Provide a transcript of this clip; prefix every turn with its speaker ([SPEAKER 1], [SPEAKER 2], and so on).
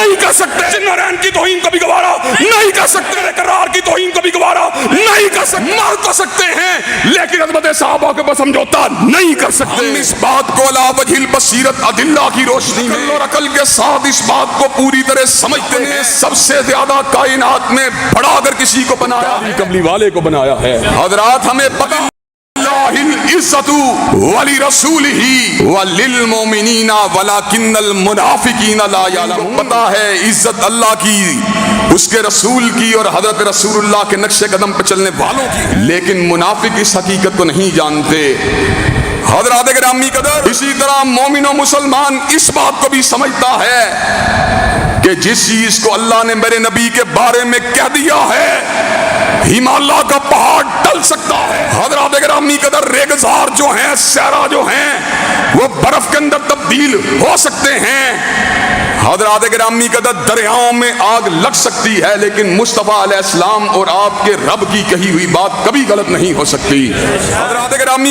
[SPEAKER 1] نہیں کر سکتے، جنرین کی توہین کو بھی گوارا نہیں کر سکتے، قرار کی توہین کو بھی گوارا نہیں کر سکتے، مار تو سکتے ہیں لیکن عظمت صحابہ کے بس سمجھوتا نہیں کر سکتے۔ ہم اس بات کو علی وجہ البصیرت ادلہ کی روشنی میں اور عقل کے ساتھ اس بات کو پوری طرح سمجھتے ہیں، سب سے زیادہ کائنات میں بڑا اگر کسی کو بنایا ہے قبلی والے کو بنایا ہے۔ حضرات ہمیں پتہ العزت ولرسولہ وللمؤمنین ولکن المنافقین لا یعلمون۔ پتہ ہے عزت اللہ کی، اس کے رسول کی اور حضرت رسول اللہ کے نقش قدم پہ چلنے والوں کی، لیکن منافق اس حقیقت کو نہیں جانتے۔ حضرات گرامی قدر، اسی طرح مومن و مسلمان اس بات کو بھی سمجھتا ہے کہ جس چیز کو اللہ نے میرے نبی کے بارے میں کہہ دیا ہے ہمالیہ کا پہاڑ ڈل سکتا ہے۔ حضرات گرامی قدر، ریگزار جو ہیں، صحرا جو ہیں، وہ برف کے اندر تبدیل ہو سکتے ہیں۔ حضرات گرامی قدر، دریاؤں میں آگ لگ سکتی ہے لیکن مصطفیٰ علیہ السلام اور آپ کے رب کی کہی ہوئی بات کبھی غلط نہیں ہو سکتی۔ حضرات گرامی